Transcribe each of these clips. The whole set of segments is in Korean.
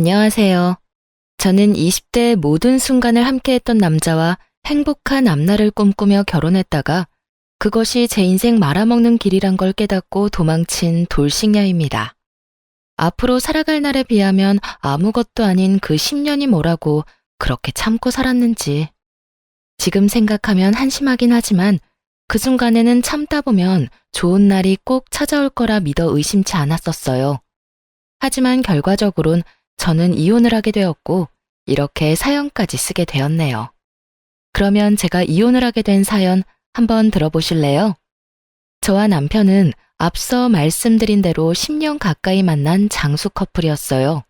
안녕하세요. 저는 20대의 모든 순간을 함께했던 남자와 행복한 앞날을 꿈꾸며 결혼했다가 그것이 제 인생 말아먹는 길이란 걸 깨닫고 도망친 돌싱녀입니다. 앞으로 살아갈 날에 비하면 아무것도 아닌 그 10년이 뭐라고 그렇게 참고 살았는지. 지금 생각하면 한심하긴 하지만 그 순간에는 참다 보면 좋은 날이 꼭 찾아올 거라 믿어 의심치 않았었어요. 하지만 결과적으론 저는 이혼을 하게 되었고 이렇게 사연까지 쓰게 되었네요. 그러면 제가 이혼을 하게 된 사연 한번 들어보실래요? 저와 남편은 앞서 말씀드린 대로 10년 가까이 만난 장수 커플이었어요.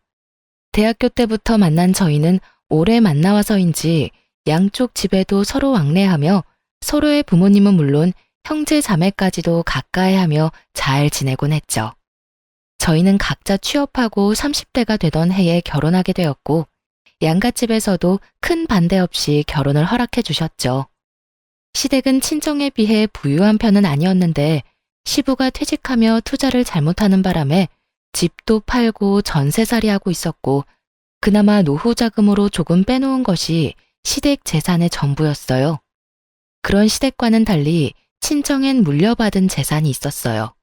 대학교 때부터 만난 저희는 오래 만나와서인지 양쪽 집에도 서로 왕래하며 서로의 부모님은 물론 형제 자매까지도 가까이하며 잘 지내곤 했죠. 저희는 각자 취업하고 30대가 되던 해에 결혼하게 되었고 양갓집에서도 큰 반대 없이 결혼을 허락해 주셨죠. 시댁은 친정에 비해 부유한 편은 아니었는데 시부가 퇴직하며 투자를 잘못하는 바람에 집도 팔고 전세살이하고 있었고 그나마 노후 자금으로 조금 빼놓은 것이 시댁 재산의 전부였어요. 그런 시댁과는 달리 친정엔 물려받은 재산이 있었어요.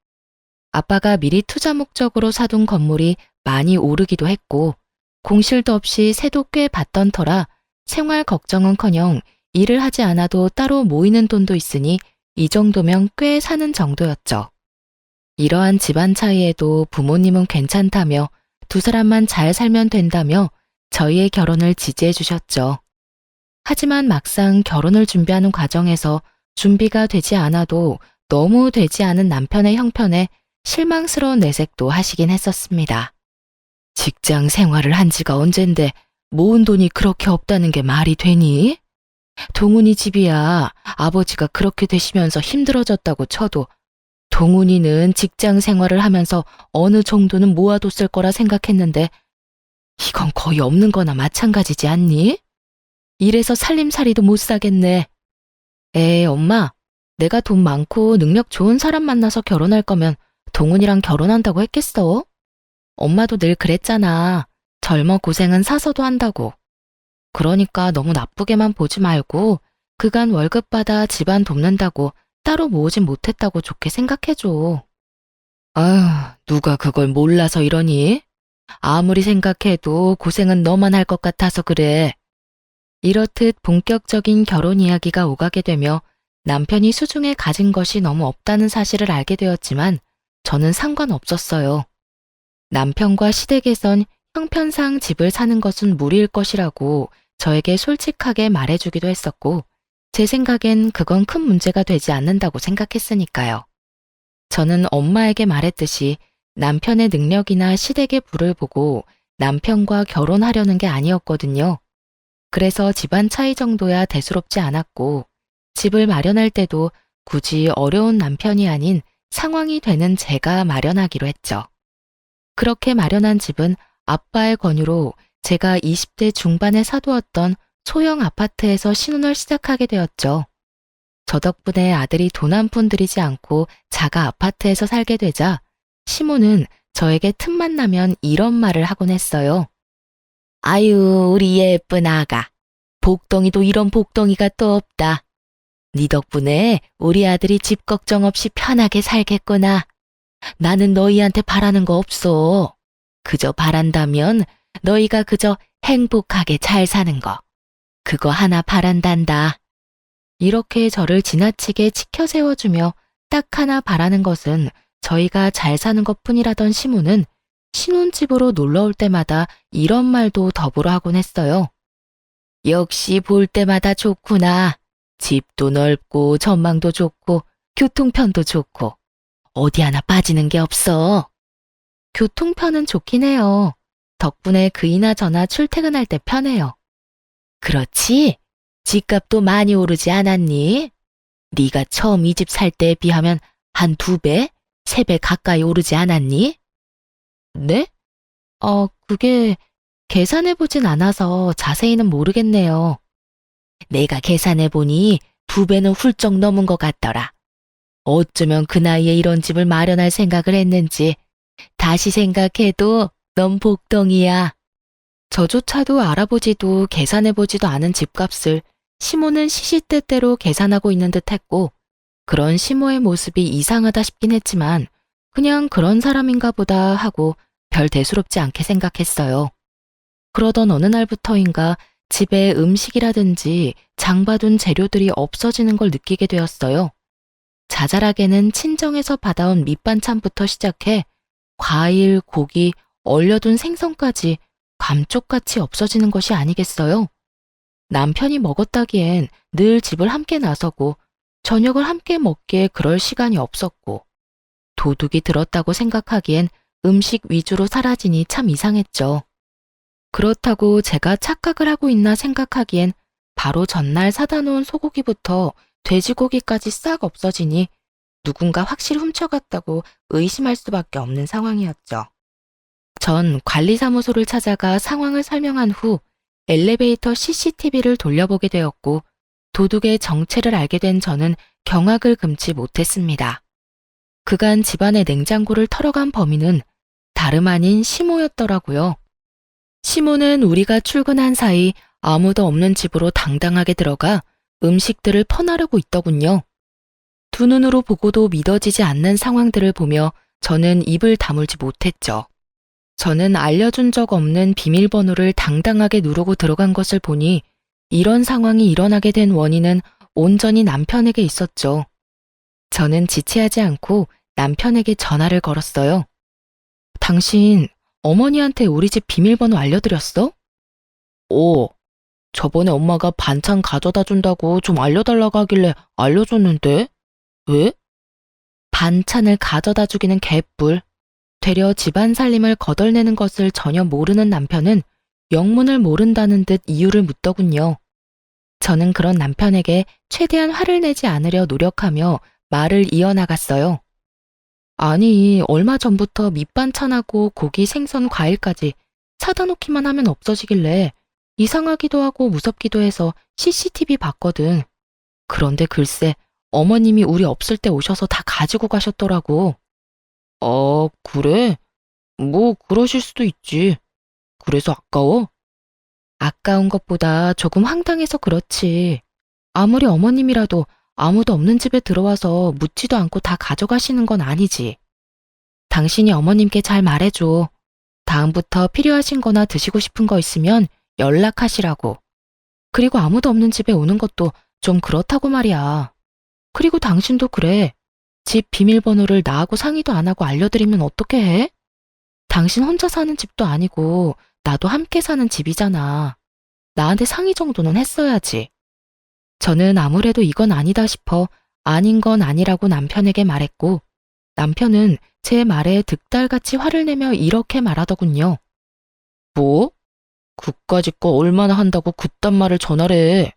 아빠가 미리 투자 목적으로 사둔 건물이 많이 오르기도 했고 공실도 없이 세도 꽤 받던 터라 생활 걱정은커녕 일을 하지 않아도 따로 모이는 돈도 있으니 이 정도면 꽤 사는 정도였죠. 이러한 집안 차이에도 부모님은 괜찮다며 두 사람만 잘 살면 된다며 저희의 결혼을 지지해 주셨죠. 하지만 막상 결혼을 준비하는 과정에서 준비가 되지 않아도 너무 되지 않은 남편의 형편에 실망스러운 내색도 하시긴 했었습니다. 직장 생활을 한 지가 언젠데 모은 돈이 그렇게 없다는 게 말이 되니? 동훈이 집이야 아버지가 그렇게 되시면서 힘들어졌다고 쳐도 동훈이는 직장 생활을 하면서 어느 정도는 모아뒀을 거라 생각했는데 이건 거의 없는 거나 마찬가지지 않니? 이래서 살림살이도 못 사겠네. 에이 엄마, 내가 돈 많고 능력 좋은 사람 만나서 결혼할 거면 동훈이랑 결혼한다고 했겠어? 엄마도 늘 그랬잖아. 젊어 고생은 사서도 한다고. 그러니까 너무 나쁘게만 보지 말고 그간 월급 받아 집안 돕는다고 따로 모으진 못했다고 좋게 생각해줘. 아휴, 누가 그걸 몰라서 이러니? 아무리 생각해도 고생은 너만 할 것 같아서 그래. 이렇듯 본격적인 결혼 이야기가 오가게 되며 남편이 수중에 가진 것이 너무 없다는 사실을 알게 되었지만 저는 상관없었어요. 남편과 시댁에선 형편상 집을 사는 것은 무리일 것이라고 저에게 솔직하게 말해주기도 했었고 제 생각엔 그건 큰 문제가 되지 않는다고 생각했으니까요. 저는 엄마에게 말했듯이 남편의 능력이나 시댁의 부를 보고 남편과 결혼하려는 게 아니었거든요. 그래서 집안 차이 정도야 대수롭지 않았고 집을 마련할 때도 굳이 어려운 남편이 아닌 상황이 되는 제가 마련하기로 했죠. 그렇게 마련한 집은 아빠의 권유로 제가 20대 중반에 사두었던 소형 아파트에서 신혼을 시작하게 되었죠. 저 덕분에 아들이 돈 한 푼 들이지 않고 자가 아파트에서 살게 되자 시모는 저에게 틈만 나면 이런 말을 하곤 했어요. 아유, 우리 예쁜 아가. 복덩이도 이런 복덩이가 또 없다. 네 덕분에 우리 아들이 집 걱정 없이 편하게 살겠구나. 나는 너희한테 바라는 거 없어. 그저 바란다면 너희가 그저 행복하게 잘 사는 거. 그거 하나 바란단다. 이렇게 저를 지나치게 치켜 세워주며 딱 하나 바라는 것은 저희가 잘 사는 것뿐이라던 시모는 신혼집으로 놀러 올 때마다 이런 말도 더불어 하곤 했어요. 역시 볼 때마다 좋구나. 집도 넓고 전망도 좋고 교통편도 좋고 어디 하나 빠지는 게 없어. 교통편은 좋긴 해요. 덕분에 그이나 저나 출퇴근할 때 편해요. 그렇지? 집값도 많이 오르지 않았니? 네가 처음 이 집 살 때에 비하면 한 2배, 3배 가까이 오르지 않았니? 네? 그게 계산해보진 않아서 자세히는 모르겠네요. 내가 계산해보니 2배는 훌쩍 넘은 것 같더라. 어쩌면 그 나이에 이런 집을 마련할 생각을 했는지 다시 생각해도 넌 복덩이야. 저조차도 알아보지도 계산해보지도 않은 집값을 시모는 시시때때로 계산하고 있는 듯 했고, 그런 시모의 모습이 이상하다 싶긴 했지만 그냥 그런 사람인가 보다 하고 별 대수롭지 않게 생각했어요. 그러던 어느 날부터인가 집에 음식이라든지 장봐둔 재료들이 없어지는 걸 느끼게 되었어요. 자잘하게는 친정에서 받아온 밑반찬부터 시작해 과일, 고기, 얼려둔 생선까지 감쪽같이 없어지는 것이 아니겠어요? 남편이 먹었다기엔 늘 집을 함께 나서고 저녁을 함께 먹기에 그럴 시간이 없었고, 도둑이 들었다고 생각하기엔 음식 위주로 사라지니 참 이상했죠. 그렇다고 제가 착각을 하고 있나 생각하기엔 바로 전날 사다 놓은 소고기부터 돼지고기까지 싹 없어지니 누군가 확실히 훔쳐갔다고 의심할 수밖에 없는 상황이었죠. 전 관리사무소를 찾아가 상황을 설명한 후 엘리베이터 CCTV를 돌려보게 되었고, 도둑의 정체를 알게 된 저는 경악을 금치 못했습니다. 그간 집안의 냉장고를 털어간 범인은 다름 아닌 시모였더라고요. 시모는 우리가 출근한 사이 아무도 없는 집으로 당당하게 들어가 음식들을 퍼나르고 있더군요. 두 눈으로 보고도 믿어지지 않는 상황들을 보며 저는 입을 다물지 못했죠. 저는 알려준 적 없는 비밀번호를 당당하게 누르고 들어간 것을 보니 이런 상황이 일어나게 된 원인은 온전히 남편에게 있었죠. 저는 지체하지 않고 남편에게 전화를 걸었어요. 당신 어머니한테 우리 집 비밀번호 알려드렸어? 저번에 엄마가 반찬 가져다 준다고 좀 알려달라고 하길래 알려줬는데? 왜? 반찬을 가져다 주기는 개뿔. 되려 집안 살림을 거덜내는 것을 전혀 모르는 남편은 영문을 모른다는 듯 이유를 묻더군요. 저는 그런 남편에게 최대한 화를 내지 않으려 노력하며 말을 이어나갔어요. 아니, 얼마 전부터 밑반찬하고 고기, 생선, 과일까지 사다 놓기만 하면 없어지길래 이상하기도 하고 무섭기도 해서 CCTV 봤거든. 그런데 글쎄 어머님이 우리 없을 때 오셔서 다 가지고 가셨더라고. 그래? 뭐 그러실 수도 있지. 그래서 아까워? 아까운 것보다 조금 황당해서 그렇지. 아무리 어머님이라도 아무도 없는 집에 들어와서 묻지도 않고 다 가져가시는 건 아니지. 당신이 어머님께 잘 말해줘. 다음부터 필요하신 거나 드시고 싶은 거 있으면 연락하시라고. 그리고 아무도 없는 집에 오는 것도 좀 그렇다고 말이야. 그리고 당신도 그래. 집 비밀번호를 나하고 상의도 안 하고 알려드리면 어떻게 해? 당신 혼자 사는 집도 아니고 나도 함께 사는 집이잖아. 나한테 상의 정도는 했어야지. 저는 아무래도 이건 아니다 싶어 아닌 건 아니라고 남편에게 말했고, 남편은 제 말에 득달같이 화를 내며 이렇게 말하더군요. 뭐? 그까짓 거 얼마나 한다고 그딴 말을 전하래.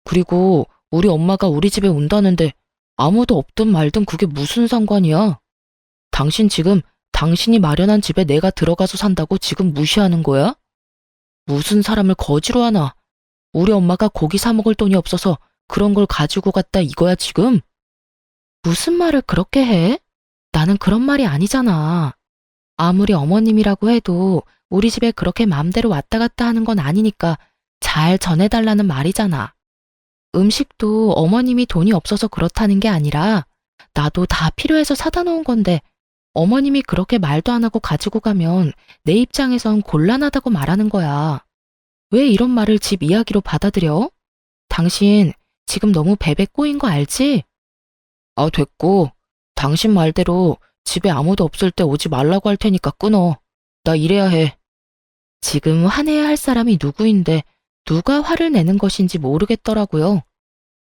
그리고 우리 엄마가 우리 집에 온다는데 아무도 없든 말든 그게 무슨 상관이야? 당신 지금 당신이 마련한 집에 내가 들어가서 산다고 지금 무시하는 거야? 무슨 사람을 거지로 하나? 우리 엄마가 고기 사 먹을 돈이 없어서 그런 걸 가지고 갔다 이거야 지금? 무슨 말을 그렇게 해? 나는 그런 말이 아니잖아. 아무리 어머님이라고 해도 우리 집에 그렇게 마음대로 왔다 갔다 하는 건 아니니까 잘 전해달라는 말이잖아. 음식도 어머님이 돈이 없어서 그렇다는 게 아니라 나도 다 필요해서 사다 놓은 건데 어머님이 그렇게 말도 안 하고 가지고 가면 내 입장에선 곤란하다고 말하는 거야. 왜 이런 말을 집 이야기로 받아들여? 당신 지금 너무 베베 꼬인 거 알지? 됐고. 당신 말대로 집에 아무도 없을 때 오지 말라고 할 테니까 끊어. 나 일해야 해. 지금 화내야 할 사람이 누구인데 누가 화를 내는 것인지 모르겠더라고요.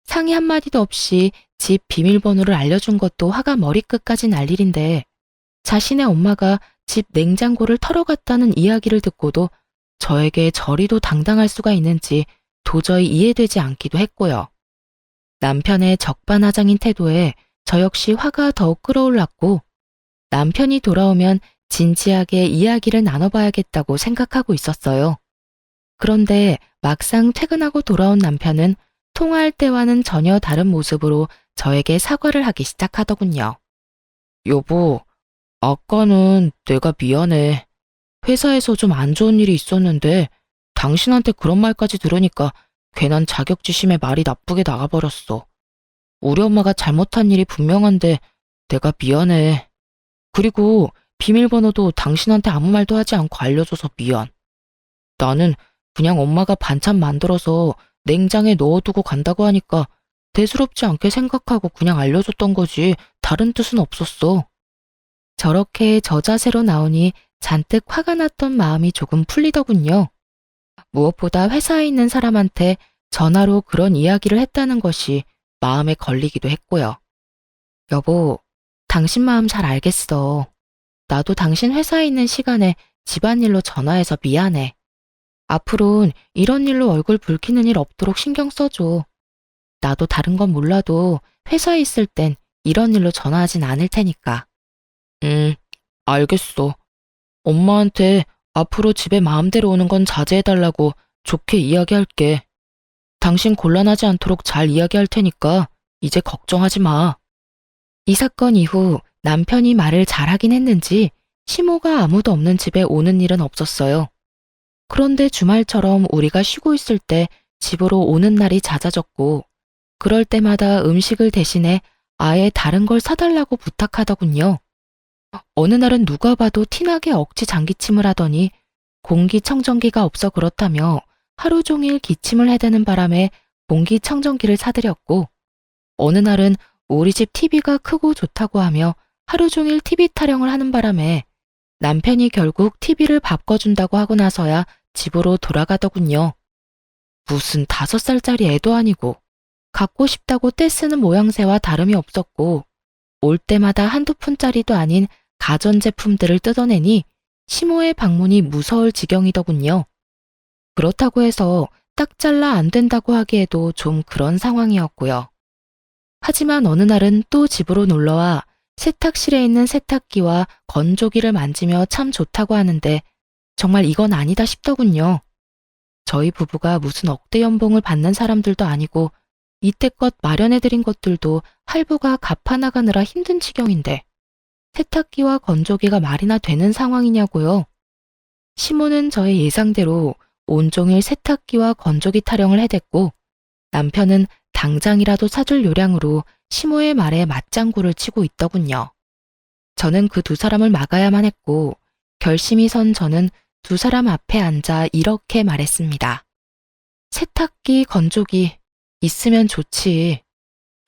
상의 한마디도 없이 집 비밀번호를 알려준 것도 화가 머리끝까지 날 일인데, 자신의 엄마가 집 냉장고를 털어갔다는 이야기를 듣고도 저에게 저리도 당당할 수가 있는지 도저히 이해되지 않기도 했고요. 남편의 적반하장인 태도에 저 역시 화가 더욱 끌어올랐고, 남편이 돌아오면 진지하게 이야기를 나눠봐야겠다고 생각하고 있었어요. 그런데 막상 퇴근하고 돌아온 남편은 통화할 때와는 전혀 다른 모습으로 저에게 사과를 하기 시작하더군요. 여보, 아까는 내가 미안해. 회사에서 좀 안 좋은 일이 있었는데 당신한테 그런 말까지 들으니까 괜한 자격지심에 말이 나쁘게 나가버렸어. 우리 엄마가 잘못한 일이 분명한데 내가 미안해. 그리고 비밀번호도 당신한테 아무 말도 하지 않고 알려줘서 미안. 나는 그냥 엄마가 반찬 만들어서 냉장에 넣어두고 간다고 하니까 대수롭지 않게 생각하고 그냥 알려줬던 거지 다른 뜻은 없었어. 저렇게 저자세로 나오니 잔뜩 화가 났던 마음이 조금 풀리더군요. 무엇보다 회사에 있는 사람한테 전화로 그런 이야기를 했다는 것이 마음에 걸리기도 했고요. 여보, 당신 마음 잘 알겠어. 나도 당신 회사에 있는 시간에 집안일로 전화해서 미안해. 앞으론 이런 일로 얼굴 붉히는 일 없도록 신경 써줘. 나도 다른 건 몰라도 회사에 있을 땐 이런 일로 전화하진 않을 테니까. 알겠어. 엄마한테 앞으로 집에 마음대로 오는 건 자제해달라고 좋게 이야기할게. 당신 곤란하지 않도록 잘 이야기할 테니까 이제 걱정하지 마. 이 사건 이후 남편이 말을 잘하긴 했는지 시모가 아무도 없는 집에 오는 일은 없었어요. 그런데 주말처럼 우리가 쉬고 있을 때 집으로 오는 날이 잦아졌고 그럴 때마다 음식을 대신해 아예 다른 걸 사달라고 부탁하더군요. 어느 날은 누가 봐도 티나게 억지 장기침을 하더니 공기청정기가 없어 그렇다며 하루 종일 기침을 해대는 바람에 공기청정기를 사드렸고 어느 날은 우리 집 TV가 크고 좋다고 하며 하루 종일 TV 타령을 하는 바람에 남편이 결국 TV를 바꿔준다고 하고 나서야 집으로 돌아가더군요. 무슨 5살짜리 애도 아니고 갖고 싶다고 떼쓰는 모양새와 다름이 없었고 올 때마다 한두 푼짜리도 아닌 가전제품들을 뜯어내니 시모의 방문이 무서울 지경이더군요. 그렇다고 해서 딱 잘라 안 된다고 하기에도 좀 그런 상황이었고요. 하지만 어느 날은 또 집으로 놀러와 세탁실에 있는 세탁기와 건조기를 만지며 참 좋다고 하는데 정말 이건 아니다 싶더군요. 저희 부부가 무슨 억대 연봉을 받는 사람들도 아니고 이때껏 마련해드린 것들도 할부가 갚아나가느라 힘든 지경인데 세탁기와 건조기가 말이나 되는 상황이냐고요. 시모는 저의 예상대로 온종일 세탁기와 건조기 타령을 해댔고 남편은 당장이라도 사줄 요량으로 시모의 말에 맞장구를 치고 있더군요. 저는 그 두 사람을 막아야만 했고 결심이 선 저는 두 사람 앞에 앉아 이렇게 말했습니다. 세탁기, 건조기 있으면 좋지.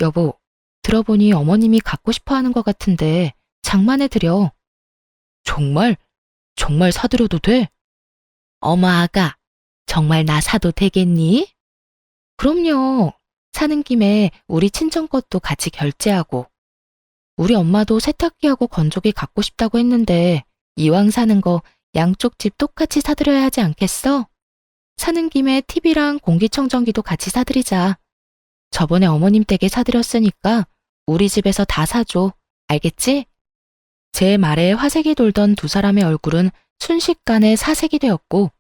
여보, 들어보니 어머님이 갖고 싶어 하는 것 같은데 장만해 드려. 정말? 정말 사드려도 돼? 어머 아가, 정말 나 사도 되겠니? 그럼요. 사는 김에 우리 친정 것도 같이 결제하고. 우리 엄마도 세탁기하고 건조기 갖고 싶다고 했는데 이왕 사는 거 양쪽 집 똑같이 사드려야 하지 않겠어? 사는 김에 TV랑 공기청정기도 같이 사드리자. 저번에 어머님 댁에 사드렸으니까 우리 집에서 다 사줘. 알겠지? 제 말에 화색이 돌던 두 사람의 얼굴은 순식간에 사색이 되었고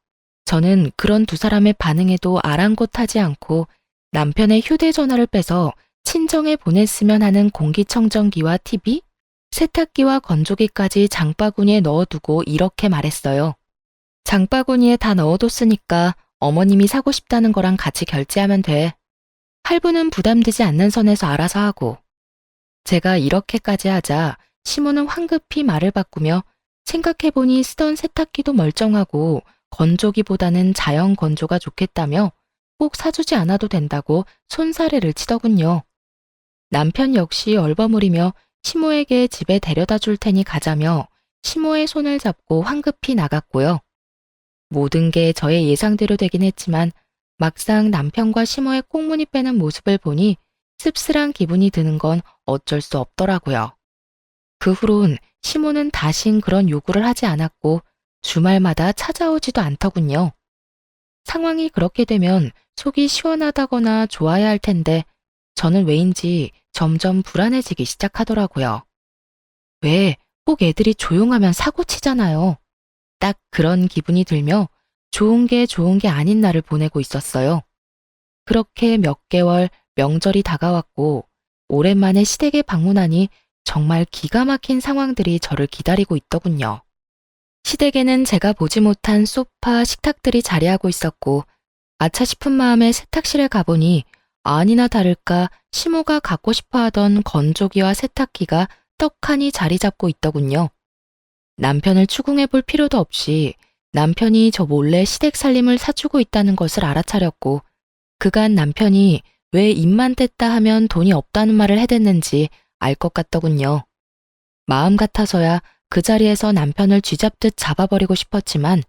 저는 그런 두 사람의 반응에도 아랑곳하지 않고 남편의 휴대전화를 빼서 친정에 보냈으면 하는 공기청정기와 TV, 세탁기와 건조기까지 장바구니에 넣어두고 이렇게 말했어요. 장바구니에 다 넣어뒀으니까 어머님이 사고 싶다는 거랑 같이 결제하면 돼. 할부는 부담되지 않는 선에서 알아서 하고. 제가 이렇게까지 하자 시모는 황급히 말을 바꾸며 생각해보니 쓰던 세탁기도 멀쩡하고 건조기보다는 자연 건조가 좋겠다며 꼭 사주지 않아도 된다고 손사래를 치더군요. 남편 역시 얼버무리며 시모에게 집에 데려다 줄 테니 가자며 시모의 손을 잡고 황급히 나갔고요. 모든 게 저의 예상대로 되긴 했지만 막상 남편과 시모의 꽁무니 빼는 모습을 보니 씁쓸한 기분이 드는 건 어쩔 수 없더라고요. 그 후론 시모는 다신 그런 요구를 하지 않았고 주말마다 찾아오지도 않더군요. 상황이 그렇게 되면 속이 시원하다거나 좋아야 할 텐데 저는 왜인지 점점 불안해지기 시작하더라고요. 왜 꼭 애들이 조용하면 사고 치잖아요. 딱 그런 기분이 들며 좋은 게 아닌 날을 보내고 있었어요. 그렇게 몇 개월 명절이 다가왔고 오랜만에 시댁에 방문하니 정말 기가 막힌 상황들이 저를 기다리고 있더군요. 시댁에는 제가 보지 못한 소파, 식탁들이 자리하고 있었고 아차 싶은 마음에 세탁실에 가보니 아니나 다를까 시모가 갖고 싶어 하던 건조기와 세탁기가 떡하니 자리 잡고 있더군요. 남편을 추궁해 볼 필요도 없이 남편이 저 몰래 시댁 살림을 사주고 있다는 것을 알아차렸고 그간 남편이 왜 입만 뗐다 하면 돈이 없다는 말을 해댔는지 알 것 같더군요. 마음 같아서야 그 자리에서 남편을 쥐잡듯 잡아버리고 싶었지만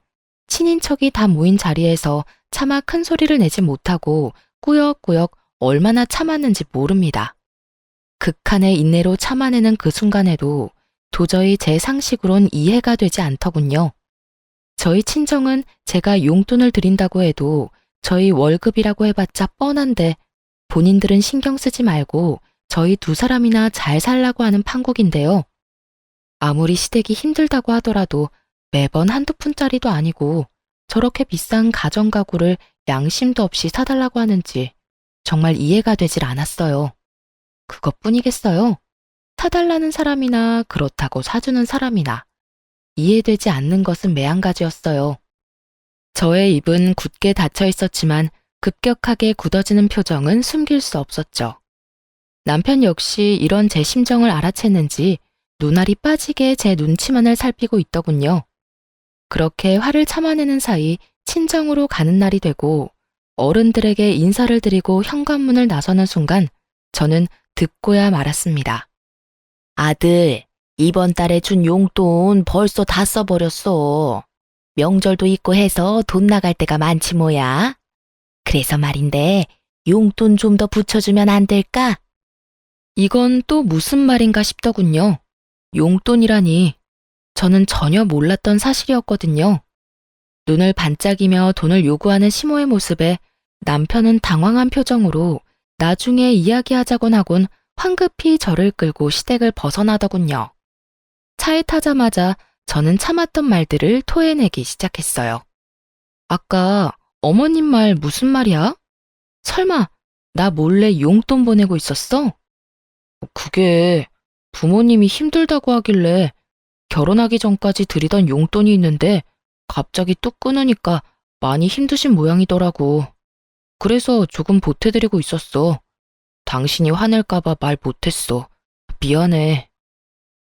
친인척이 다 모인 자리에서 차마 큰 소리를 내지 못하고 꾸역꾸역 얼마나 참았는지 모릅니다. 극한의 인내로 참아내는 그 순간에도 도저히 제 상식으론 이해가 되지 않더군요. 저희 친정은 제가 용돈을 드린다고 해도 저희 월급이라고 해봤자 뻔한데 본인들은 신경 쓰지 말고 저희 두 사람이나 잘 살라고 하는 판국인데요. 아무리 시댁이 힘들다고 하더라도 매번 한두 푼짜리도 아니고 저렇게 비싼 가전가구를 양심도 없이 사달라고 하는지 정말 이해가 되질 않았어요. 그것뿐이겠어요. 사달라는 사람이나 그렇다고 사주는 사람이나 이해되지 않는 것은 매한가지였어요. 저의 입은 굳게 닫혀 있었지만 급격하게 굳어지는 표정은 숨길 수 없었죠. 남편 역시 이런 제 심정을 알아챘는지 눈알이 빠지게 제 눈치만을 살피고 있더군요. 그렇게 화를 참아내는 사이 친정으로 가는 날이 되고 어른들에게 인사를 드리고 현관문을 나서는 순간 저는 듣고야 말았습니다. 아들, 이번 달에 준 용돈 벌써 다 써버렸어. 명절도 있고 해서 돈 나갈 때가 많지 뭐야. 그래서 말인데 용돈 좀 더 붙여주면 안 될까? 이건 또 무슨 말인가 싶더군요. 용돈이라니 저는 전혀 몰랐던 사실이었거든요. 눈을 반짝이며 돈을 요구하는 시모의 모습에 남편은 당황한 표정으로 나중에 이야기하자곤 하곤 황급히 저를 끌고 시댁을 벗어나더군요. 차에 타자마자 저는 참았던 말들을 토해내기 시작했어요. 아까 어머님 말 무슨 말이야? 설마 나 몰래 용돈 보내고 있었어? 그게 부모님이 힘들다고 하길래 결혼하기 전까지 드리던 용돈이 있는데 갑자기 뚝 끊으니까 많이 힘드신 모양이더라고. 그래서 조금 보태드리고 있었어. 당신이 화낼까봐 말 못했어. 미안해.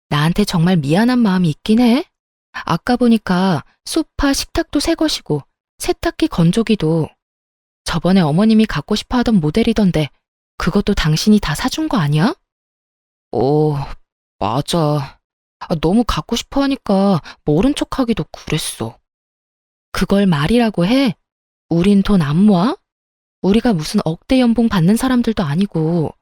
나한테 정말 미안한 마음이 있긴 해. 아까 보니까 소파, 식탁도 새 것이고 세탁기, 건조기도 저번에 어머님이 갖고 싶어 하던 모델이던데 그것도 당신이 다 사준 거 아니야? 맞아. 너무 갖고 싶어 하니까 모른 척하기도 그랬어. 그걸 말이라고 해? 우린 돈 안 모아? 우리가 무슨 억대 연봉 받는 사람들도 아니고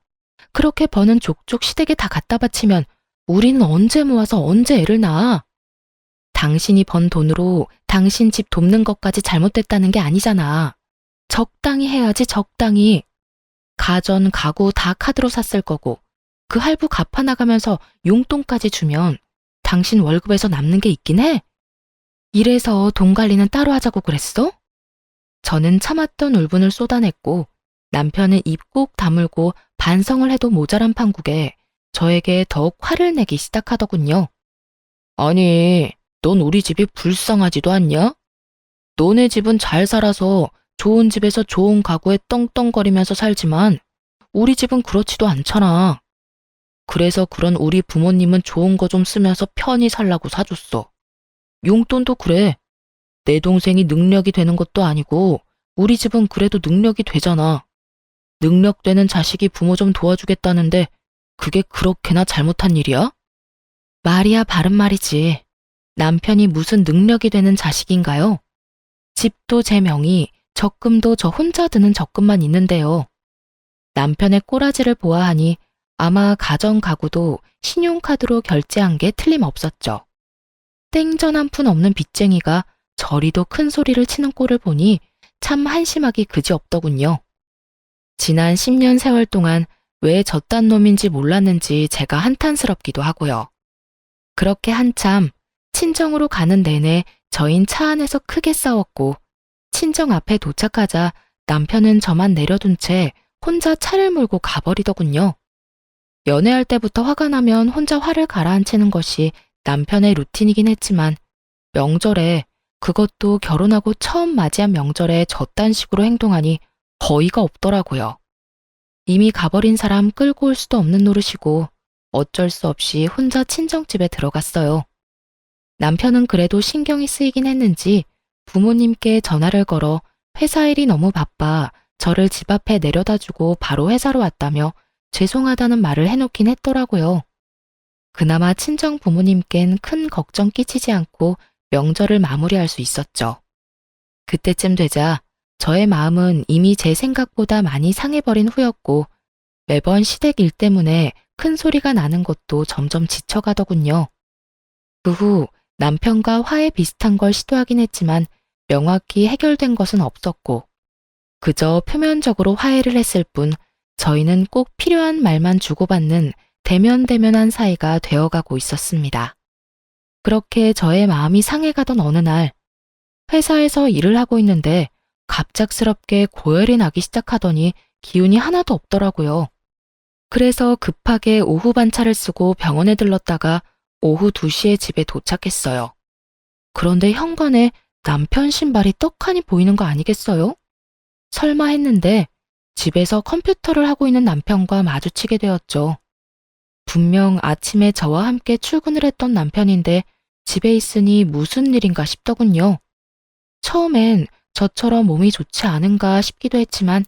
그렇게 버는 족족 시댁에 다 갖다 바치면 우리는 언제 모아서 언제 애를 낳아? 당신이 번 돈으로 당신 집 돕는 것까지 잘못됐다는 게 아니잖아. 적당히 해야지 적당히. 가전, 가구 다 카드로 샀을 거고 그 할부 갚아나가면서 용돈까지 주면 당신 월급에서 남는 게 있긴 해? 이래서 돈 관리는 따로 하자고 그랬어? 저는 참았던 울분을 쏟아냈고 남편은 입 꼭 다물고 반성을 해도 모자란 판국에 저에게 더욱 화를 내기 시작하더군요. 아니, 넌 우리 집이 불쌍하지도 않냐? 너네 집은 잘 살아서 좋은 집에서 좋은 가구에 떵떵거리면서 살지만 우리 집은 그렇지도 않잖아. 그래서 그런 우리 부모님은 좋은 거 좀 쓰면서 편히 살라고 사줬어. 용돈도 그래. 내 동생이 능력이 되는 것도 아니고 우리 집은 그래도 능력이 되잖아. 능력 되는 자식이 부모 좀 도와주겠다는데 그게 그렇게나 잘못한 일이야? 말이야 바른 말이지. 남편이 무슨 능력이 되는 자식인가요? 집도 제 명의, 적금도 저 혼자 드는 적금만 있는데요. 남편의 꼬라지를 보아하니 아마 가전 가구도 신용카드로 결제한 게 틀림없었죠. 땡전 한 푼 없는 빚쟁이가 저리도 큰 소리를 치는 꼴을 보니 참 한심하기 그지없더군요. 지난 10년 세월 동안 왜 저딴 놈인지 몰랐는지 제가 한탄스럽기도 하고요. 그렇게 한참 친정으로 가는 내내 저흰 차 안에서 크게 싸웠고 친정 앞에 도착하자 남편은 저만 내려둔 채 혼자 차를 몰고 가버리더군요. 연애할 때부터 화가 나면 혼자 화를 가라앉히는 것이 남편의 루틴이긴 했지만 명절에, 그것도 결혼하고 처음 맞이한 명절에 저딴 식으로 행동하니 어이가 없더라고요. 이미 가버린 사람 끌고 올 수도 없는 노릇이고 어쩔 수 없이 혼자 친정집에 들어갔어요. 남편은 그래도 신경이 쓰이긴 했는지 부모님께 전화를 걸어 회사 일이 너무 바빠 저를 집 앞에 내려다주고 바로 회사로 왔다며 죄송하다는 말을 해놓긴 했더라고요. 그나마 친정 부모님껜 큰 걱정 끼치지 않고 명절을 마무리할 수 있었죠. 그때쯤 되자 저의 마음은 이미 제 생각보다 많이 상해버린 후였고 매번 시댁 일 때문에 큰 소리가 나는 것도 점점 지쳐가더군요. 그 후 남편과 화해 비슷한 걸 시도하긴 했지만 명확히 해결된 것은 없었고 그저 표면적으로 화해를 했을 뿐 저희는 꼭 필요한 말만 주고받는 대면대면한 사이가 되어가고 있었습니다. 그렇게 저의 마음이 상해가던 어느 날 회사에서 일을 하고 있는데 갑작스럽게 고열이 나기 시작하더니 기운이 하나도 없더라고요. 그래서 급하게 오후 반차를 쓰고 병원에 들렀다가 오후 2시에 집에 도착했어요. 그런데 현관에 남편 신발이 떡하니 보이는 거 아니겠어요? 설마 했는데 집에서 컴퓨터를 하고 있는 남편과 마주치게 되었죠. 분명 아침에 저와 함께 출근을 했던 남편인데 집에 있으니 무슨 일인가 싶더군요. 처음엔 저처럼 몸이 좋지 않은가 싶기도 했지만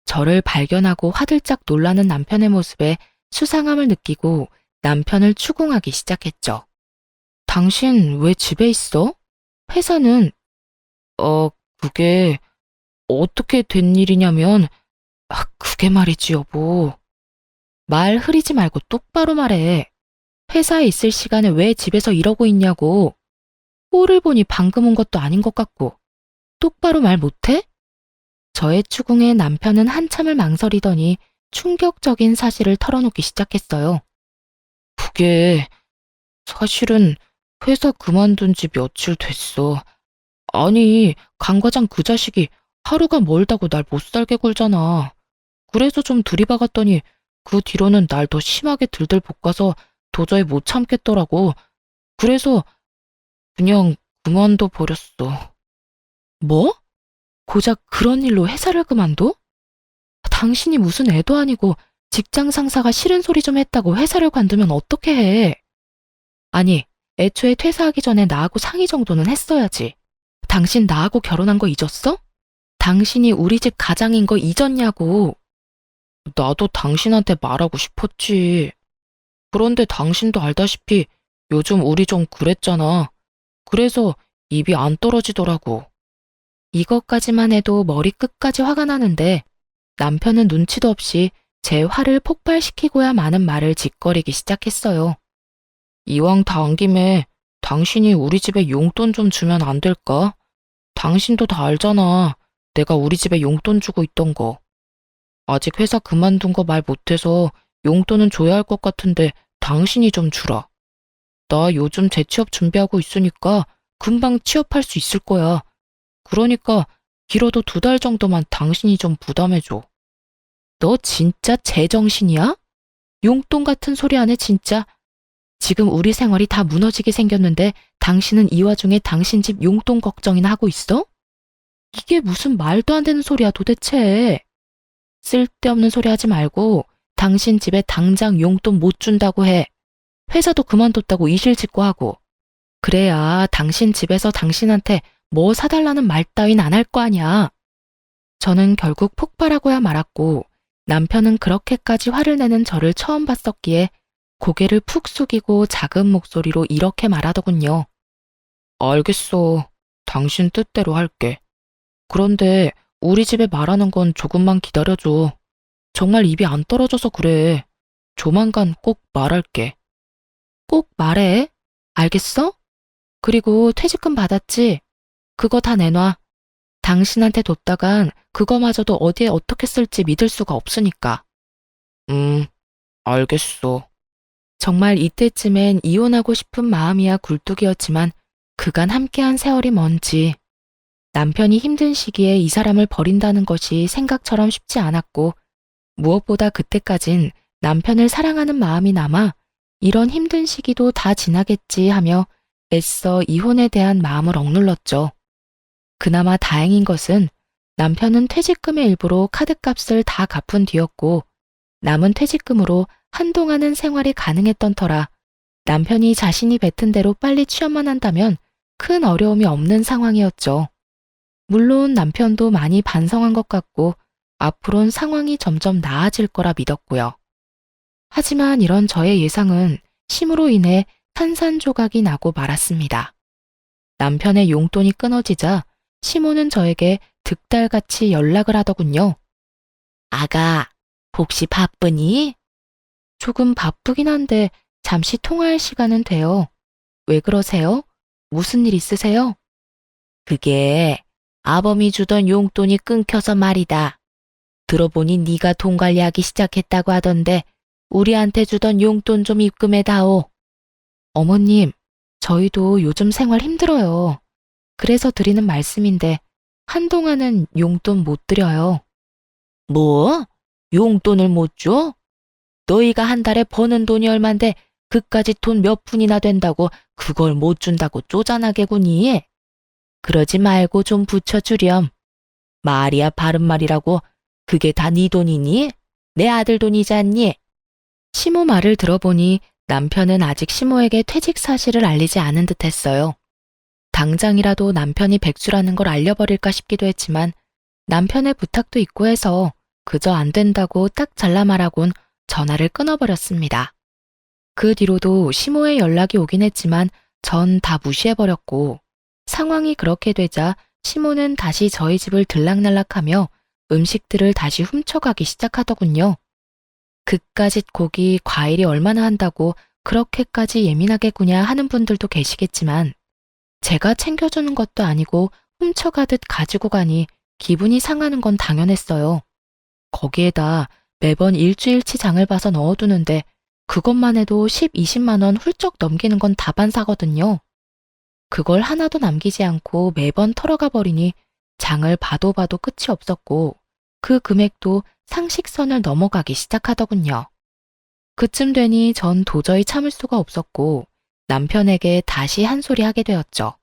저를 발견하고 화들짝 놀라는 남편의 모습에 수상함을 느끼고 남편을 추궁하기 시작했죠. 당신 왜 집에 있어? 회사는, 그게 어떻게 된 일이냐면, 그게 말이지 여보. 말 흐리지 말고 똑바로 말해. 회사에 있을 시간에 왜 집에서 이러고 있냐고. 꼴을 보니 방금 온 것도 아닌 것 같고. 똑바로 말 못해? 저의 추궁에 남편은 한참을 망설이더니 충격적인 사실을 털어놓기 시작했어요. 그게 사실은 회사 그만둔 지 며칠 됐어. 아니, 강 과장 그 자식이 하루가 멀다고 날 못 살게 굴잖아. 그래서 좀 들이박았더니 그 뒤로는 날 더 심하게 들들 볶아서 도저히 못 참겠더라고. 그래서 그냥 그만둬 버렸어. 뭐? 고작 그런 일로 회사를 그만둬? 당신이 무슨 애도 아니고 직장 상사가 싫은 소리 좀 했다고 회사를 관두면 어떻게 해? 아니, 애초에 퇴사하기 전에 나하고 상의 정도는 했어야지. 당신 나하고 결혼한 거 잊었어? 당신이 우리 집 가장인 거 잊었냐고. 나도 당신한테 말하고 싶었지. 그런데 당신도 알다시피 요즘 우리 좀 그랬잖아. 그래서 입이 안 떨어지더라고. 이것까지만 해도 머리 끝까지 화가 나는데 남편은 눈치도 없이 제 화를 폭발시키고야 마는 말을 짓거리기 시작했어요. 이왕 다 온 김에 당신이 우리 집에 용돈 좀 주면 안 될까? 당신도 다 알잖아. 내가 우리 집에 용돈 주고 있던 거. 아직 회사 그만둔 거 말 못해서 용돈은 줘야 할 것 같은데 당신이 좀 주라. 나 요즘 재취업 준비하고 있으니까 금방 취업할 수 있을 거야. 그러니까 길어도 2달 정도만 당신이 좀 부담해줘. 너 진짜 제정신이야? 용돈 같은 소리 안 해 진짜. 지금 우리 생활이 다 무너지게 생겼는데 당신은 이 와중에 당신 집 용돈 걱정이나 하고 있어? 이게 무슨 말도 안 되는 소리야 도대체. 쓸데없는 소리 하지 말고 당신 집에 당장 용돈 못 준다고 해. 회사도 그만뒀다고 이실직고 하고. 그래야 당신 집에서 당신한테 뭐 사달라는 말 따윈 안 할 거 아니야. 저는 결국 폭발하고야 말았고 남편은 그렇게까지 화를 내는 저를 처음 봤었기에 고개를 푹 숙이고 작은 목소리로 이렇게 말하더군요. 알겠어. 당신 뜻대로 할게. 그런데 우리 집에 말하는 건 조금만 기다려줘. 정말 입이 안 떨어져서 그래. 조만간 꼭 말할게. 꼭 말해. 알겠어? 그리고 퇴직금 받았지? 그거 다 내놔. 당신한테 뒀다간 그거마저도 어디에 어떻게 쓸지 믿을 수가 없으니까. 알겠어. 정말 이때쯤엔 이혼하고 싶은 마음이야 굴뚝이었지만 그간 함께한 세월이 먼지. 남편이 힘든 시기에 이 사람을 버린다는 것이 생각처럼 쉽지 않았고 무엇보다 그때까진 남편을 사랑하는 마음이 남아 이런 힘든 시기도 다 지나겠지 하며 애써 이혼에 대한 마음을 억눌렀죠. 그나마 다행인 것은 남편은 퇴직금의 일부로 카드값을 다 갚은 뒤였고 남은 퇴직금으로 한동안은 생활이 가능했던 터라 남편이 자신이 뱉은 대로 빨리 취업만 한다면 큰 어려움이 없는 상황이었죠. 물론 남편도 많이 반성한 것 같고 앞으론 상황이 점점 나아질 거라 믿었고요. 하지만 이런 저의 예상은 심으로 인해 산산조각이 나고 말았습니다. 남편의 용돈이 끊어지자 시모는 저에게 득달같이 연락을 하더군요. 아가, 혹시 바쁘니? 조금 바쁘긴 한데 잠시 통화할 시간은 돼요. 왜 그러세요? 무슨 일 있으세요? 그게 아범이 주던 용돈이 끊겨서 말이다. 들어보니 네가 돈 관리하기 시작했다고 하던데 우리한테 주던 용돈 좀 입금해다오. 어머님, 저희도 요즘 생활 힘들어요. 그래서 드리는 말씀인데 한동안은 용돈 못 드려요. 뭐? 용돈을 못 줘? 너희가 한 달에 버는 돈이 얼만데 그까짓 돈 몇 푼이나 된다고 그걸 못 준다고 쪼잔하게구니? 그러지 말고 좀 붙여주렴. 말이야 바른 말이라고. 그게 다 네 돈이니? 내 아들 돈이지 않니? 시모 말을 들어보니 남편은 아직 시모에게 퇴직 사실을 알리지 않은 듯 했어요. 당장이라도 남편이 백수라는 걸 알려버릴까 싶기도 했지만 남편의 부탁도 있고 해서 그저 안 된다고 딱 잘라 말하곤 전화를 끊어버렸습니다. 그 뒤로도 시모의 연락이 오긴 했지만 전 다 무시해버렸고 상황이 그렇게 되자 시모는 다시 저희 집을 들락날락하며 음식들을 다시 훔쳐가기 시작하더군요. 그까짓 고기, 과일이 얼마나 한다고 그렇게까지 예민하게 구냐 하는 분들도 계시겠지만 제가 챙겨주는 것도 아니고 훔쳐가듯 가지고 가니 기분이 상하는 건 당연했어요. 거기에다 매번 일주일치 장을 봐서 넣어두는데 그것만 해도 10, 20만 원 훌쩍 넘기는 건 다반사거든요. 그걸 하나도 남기지 않고 매번 털어가 버리니 장을 봐도 봐도 끝이 없었고 그 금액도 상식선을 넘어가기 시작하더군요. 그쯤 되니 전 도저히 참을 수가 없었고 남편에게 다시 한 소리 하게 되었죠.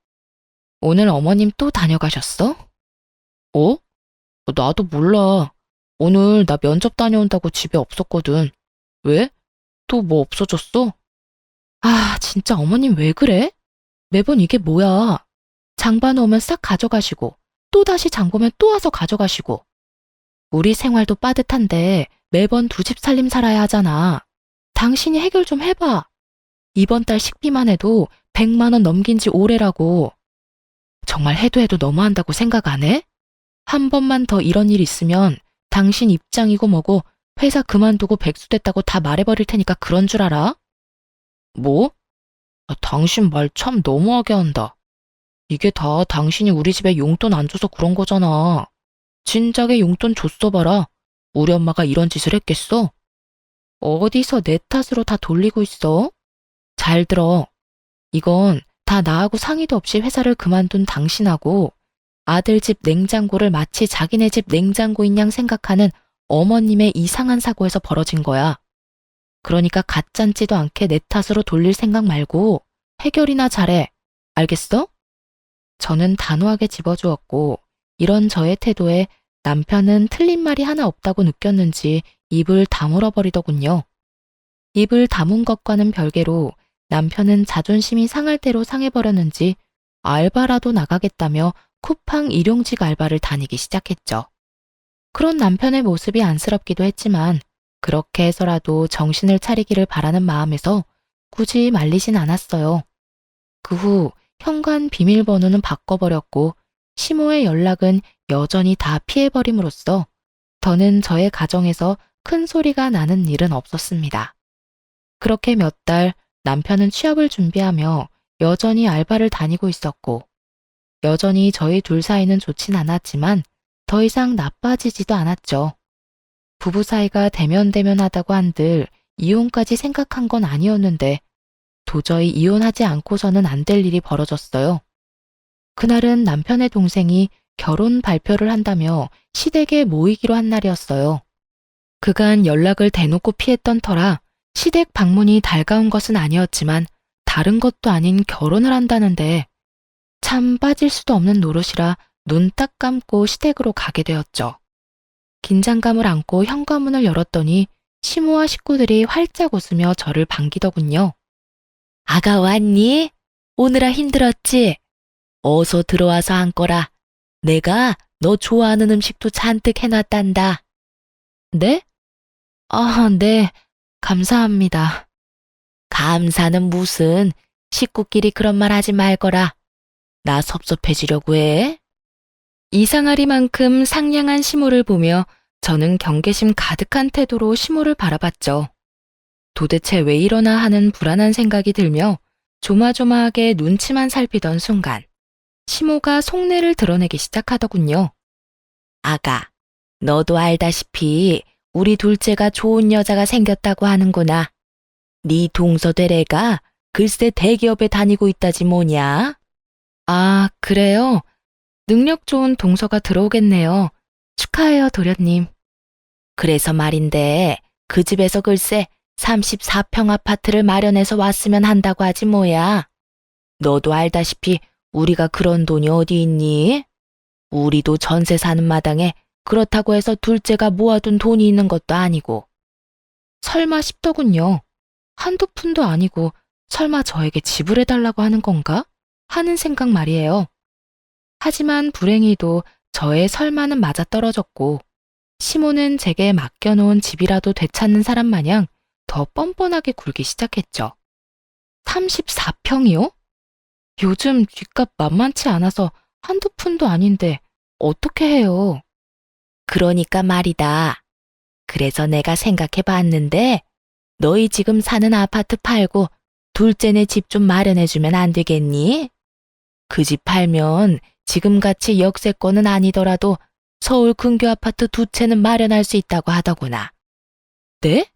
오늘 어머님 또 다녀가셨어? 어? 나도 몰라. 오늘 나 면접 다녀온다고 집에 없었거든. 왜? 또 뭐 없어졌어? 아, 진짜 어머님 왜 그래? 매번 이게 뭐야? 장 봐놓으면 싹 가져가시고 또 다시 장 보면 또 와서 가져가시고 우리 생활도 빠듯한데 매번 두 집 살림 살아야 하잖아. 당신이 해결 좀 해봐. 이번 달 식비만 해도 100만 원 넘긴 지 오래라고. 정말 해도 해도 너무한다고 생각 안 해? 한 번만 더 이런 일 있으면 당신 입장이고 뭐고 회사 그만두고 백수 됐다고 다 말해버릴 테니까 그런 줄 알아? 뭐? 당신 말 참 너무하게 한다. 이게 다 당신이 우리 집에 용돈 안 줘서 그런 거잖아. 진작에 용돈 줬어 봐라. 우리 엄마가 이런 짓을 했겠어? 어디서 내 탓으로 다 돌리고 있어? 잘 들어. 이건 다 나하고 상의도 없이 회사를 그만둔 당신하고 아들 집 냉장고를 마치 자기네 집 냉장고인 양 생각하는 어머님의 이상한 사고에서 벌어진 거야. 그러니까 가짠지도 않게 내 탓으로 돌릴 생각 말고 해결이나 잘해. 알겠어? 저는 단호하게 집어주었고 이런 저의 태도에 남편은 틀린 말이 하나 없다고 느꼈는지 입을 다물어 버리더군요. 입을 다문 것과는 별개로 남편은 자존심이 상할 대로 상해버렸는지 알바라도 나가겠다며 쿠팡 일용직 알바를 다니기 시작했죠. 그런 남편의 모습이 안쓰럽기도 했지만 그렇게 해서라도 정신을 차리기를 바라는 마음에서 굳이 말리진 않았어요. 그 후 현관 비밀번호는 바꿔버렸고 시모의 연락은 여전히 다 피해버림으로써 더는 저의 가정에서 큰 소리가 나는 일은 없었습니다. 그렇게 몇 달 남편은 취업을 준비하며 여전히 알바를 다니고 있었고 여전히 저희 둘 사이는 좋진 않았지만 더 이상 나빠지지도 않았죠. 부부 사이가 대면대면하다고 한들 이혼까지 생각한 건 아니었는데 도저히 이혼하지 않고서는 안 될 일이 벌어졌어요. 그날은 남편의 동생이 결혼 발표를 한다며 시댁에 모이기로 한 날이었어요. 그간 연락을 대놓고 피했던 터라 시댁 방문이 달가운 것은 아니었지만 다른 것도 아닌 결혼을 한다는데 참 빠질 수도 없는 노릇이라 눈 딱 감고 시댁으로 가게 되었죠. 긴장감을 안고 현관문을 열었더니 시모와 식구들이 활짝 웃으며 저를 반기더군요. 아가 왔니? 오느라 힘들었지? 어서 들어와서 앉거라. 내가 너 좋아하는 음식도 잔뜩 해놨단다. 네? 아, 네. 감사합니다. 감사는 무슨, 식구끼리 그런 말 하지 말거라. 나 섭섭해지려고 해? 이상하리만큼 상냥한 시모를 보며 저는 경계심 가득한 태도로 시모를 바라봤죠. 도대체 왜 이러나 하는 불안한 생각이 들며 조마조마하게 눈치만 살피던 순간 시모가 속내를 드러내기 시작하더군요. 아가, 너도 알다시피 우리 둘째가 좋은 여자가 생겼다고 하는구나. 네 동서대래가 글쎄 대기업에 다니고 있다지 뭐냐? 아, 그래요? 능력 좋은 동서가 들어오겠네요. 축하해요, 도련님. 그래서 말인데 그 집에서 글쎄 34평 아파트를 마련해서 왔으면 한다고 하지 뭐야. 너도 알다시피 우리가 그런 돈이 어디 있니? 우리도 전세 사는 마당에 그렇다고 해서 둘째가 모아둔 돈이 있는 것도 아니고. 설마 싶더군요. 한두 푼도 아니고 설마 저에게 지불해달라고 하는 건가? 하는 생각 말이에요. 하지만 불행히도 저의 설마는 맞아떨어졌고 시모는 제게 맡겨놓은 집이라도 되찾는 사람 마냥 더 뻔뻔하게 굴기 시작했죠. 34평이요? 요즘 뒷값 만만치 않아서 한두 푼도 아닌데 어떻게 해요? 그러니까 말이다. 그래서 내가 생각해 봤는데 너희 지금 사는 아파트 팔고 둘째네 집 좀 마련해주면 안 되겠니? 그 집 팔면 지금같이 역세권은 아니더라도 서울 근교 아파트 2채는 마련할 수 있다고 하더구나. 네?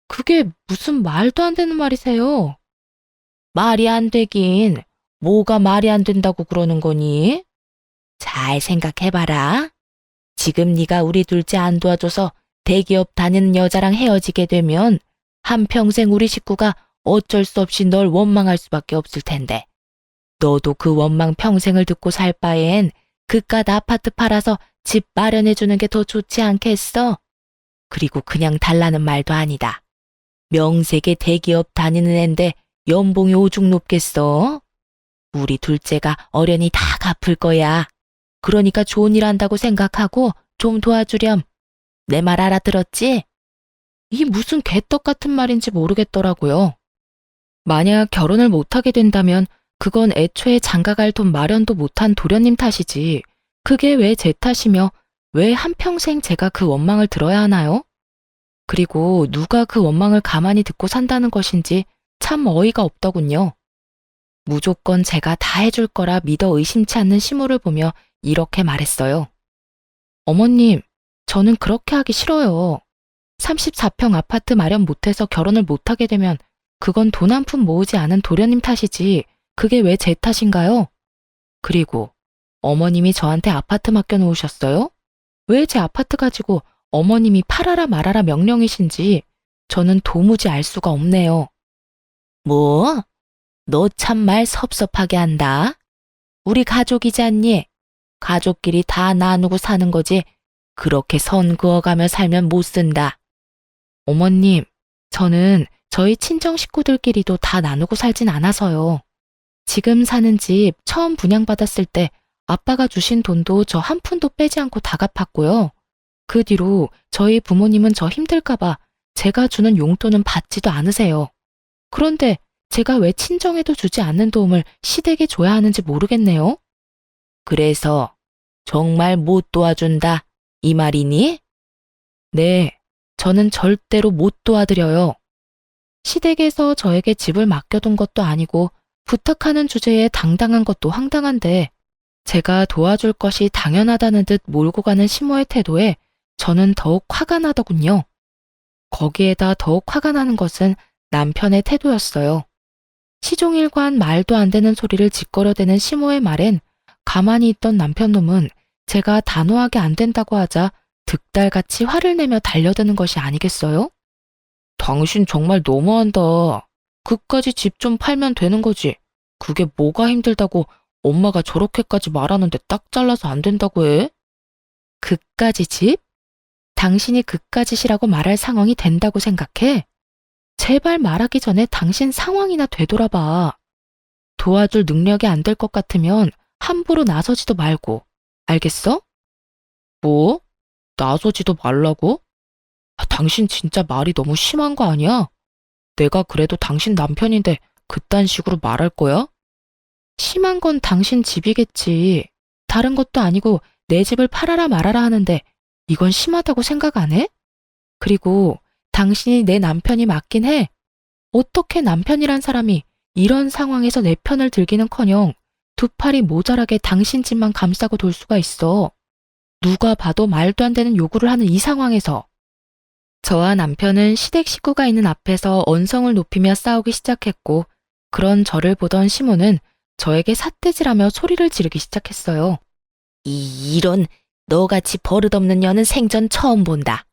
그게 무슨 말도 안 되는 말이세요? 말이 안 되긴 뭐가 말이 안 된다고 그러는 거니? 잘 생각해봐라. 지금 네가 우리 둘째 안 도와줘서 대기업 다니는 여자랑 헤어지게 되면 한평생 우리 식구가 어쩔 수 없이 널 원망할 수밖에 없을 텐데. 너도 그 원망 평생을 듣고 살 바엔 그깟 아파트 팔아서 집 마련해주는 게 더 좋지 않겠어? 그리고 그냥 달라는 말도 아니다. 명색의 대기업 다니는 앤데 연봉이 오죽 높겠어? 우리 둘째가 어련히 다 갚을 거야. 그러니까 좋은 일 한다고 생각하고 좀 도와주렴. 내 말 알아들었지? 이 무슨 개떡 같은 말인지 모르겠더라고요. 만약 결혼을 못하게 된다면 그건 애초에 장가갈 돈 마련도 못한 도련님 탓이지. 그게 왜 제 탓이며 왜 한평생 제가 그 원망을 들어야 하나요? 그리고 누가 그 원망을 가만히 듣고 산다는 것인지 참 어이가 없더군요. 무조건 제가 다 해줄 거라 믿어 의심치 않는 시모를 보며 이렇게 말했어요. 어머님, 저는 그렇게 하기 싫어요. 34평 아파트 마련 못해서 결혼을 못하게 되면 그건 돈 한 푼 모으지 않은 도련님 탓이지 그게 왜 제 탓인가요? 그리고 어머님이 저한테 아파트 맡겨놓으셨어요? 왜 제 아파트 가지고 어머님이 팔아라 말아라 명령이신지 저는 도무지 알 수가 없네요. 뭐? 너 참말 섭섭하게 한다. 우리 가족이지 않니? 가족끼리 다 나누고 사는 거지. 그렇게 선 그어가며 살면 못 쓴다. 어머님, 저는 저희 친정 식구들끼리도 다 나누고 살진 않아서요. 지금 사는 집 처음 분양받았을 때 아빠가 주신 돈도 저 한 푼도 빼지 않고 다 갚았고요. 그 뒤로 저희 부모님은 저 힘들까봐 제가 주는 용돈은 받지도 않으세요. 그런데 제가 왜 친정에도 주지 않는 도움을 시댁에 줘야 하는지 모르겠네요. 그래서 정말 못 도와준다, 이 말이니? 네, 저는 절대로 못 도와드려요. 시댁에서 저에게 집을 맡겨둔 것도 아니고 부탁하는 주제에 당당한 것도 황당한데 제가 도와줄 것이 당연하다는 듯 몰고 가는 시모의 태도에 저는 더욱 화가 나더군요. 거기에다 더욱 화가 나는 것은 남편의 태도였어요. 시종일관 말도 안 되는 소리를 짓거려대는 시모의 말엔 가만히 있던 남편놈은 제가 단호하게 안 된다고 하자 득달같이 화를 내며 달려드는 것이 아니겠어요? 당신 정말 너무한다. 그까지 집 좀 팔면 되는 거지. 그게 뭐가 힘들다고 엄마가 저렇게까지 말하는데 딱 잘라서 안 된다고 해? 그까지 집? 당신이 그까짓이라고 말할 상황이 된다고 생각해? 제발 말하기 전에 당신 상황이나 되돌아봐. 도와줄 능력이 안 될 것 같으면 함부로 나서지도 말고. 알겠어? 뭐? 나서지도 말라고? 당신 진짜 말이 너무 심한 거 아니야? 내가 그래도 당신 남편인데 그딴 식으로 말할 거야? 심한 건 당신 집이겠지. 다른 것도 아니고 내 집을 팔아라 말아라 하는데 이건 심하다고 생각 안 해? 그리고 당신이 내 남편이 맞긴 해. 어떻게 남편이란 사람이 이런 상황에서 내 편을 들기는커녕 두 팔이 모자라게 당신 집만 감싸고 돌 수가 있어. 누가 봐도 말도 안 되는 요구를 하는 이 상황에서. 저와 남편은 시댁 식구가 있는 앞에서 언성을 높이며 싸우기 시작했고, 그런 저를 보던 시모는 저에게 삿대질하며 소리를 지르기 시작했어요. 이런 너같이 버릇없는 년은 생전 처음 본다.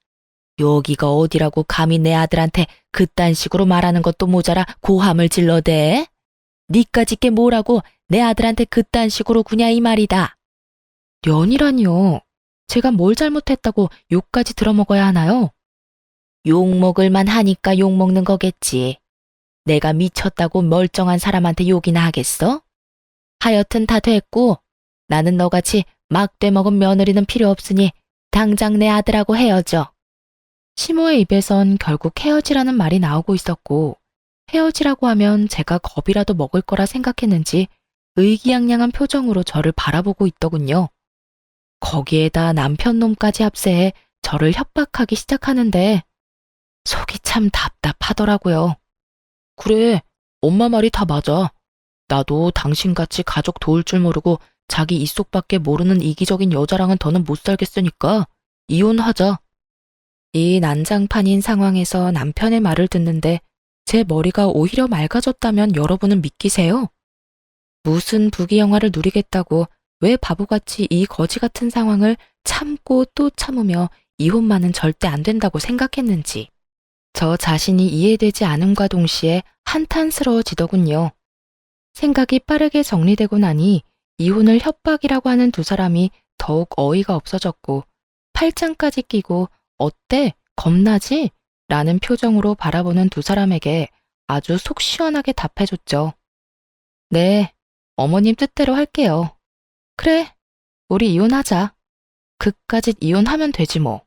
여기가 어디라고 감히 내 아들한테 그딴 식으로 말하는 것도 모자라 고함을 질러대? 니까짓 게 뭐라고 내 아들한테 그딴 식으로 구냐 이 말이다. 년이라니요. 제가 뭘 잘못했다고 욕까지 들어먹어야 하나요? 욕먹을만 하니까 욕먹는 거겠지. 내가 미쳤다고 멀쩡한 사람한테 욕이나 하겠어? 하여튼 다 됐고 나는 너같이 막대 먹은 며느리는 필요 없으니 당장 내 아들하고 헤어져. 시모의 입에선 결국 헤어지라는 말이 나오고 있었고 헤어지라고 하면 제가 겁이라도 먹을 거라 생각했는지 의기양양한 표정으로 저를 바라보고 있더군요. 거기에다 남편 놈까지 합세해 저를 협박하기 시작하는데 속이 참 답답하더라고요. 그래, 엄마 말이 다 맞아. 나도 당신같이 가족 도울 줄 모르고 자기 입속밖에 모르는 이기적인 여자랑은 더는 못 살겠으니까 이혼하자. 이 난장판인 상황에서 남편의 말을 듣는데 제 머리가 오히려 맑아졌다면 여러분은 믿기세요? 무슨 부귀영화를 누리겠다고 왜 바보같이 이 거지 같은 상황을 참고 또 참으며 이혼만은 절대 안 된다고 생각했는지. 저 자신이 이해되지 않음과 동시에 한탄스러워지더군요. 생각이 빠르게 정리되고 나니 이혼을 협박이라고 하는 두 사람이 더욱 어이가 없어졌고 팔짱까지 끼고 어때? 겁나지? 라는 표정으로 바라보는 두 사람에게 아주 속 시원하게 답해줬죠. 네, 어머님 뜻대로 할게요. 그래, 우리 이혼하자. 그까짓 이혼하면 되지 뭐.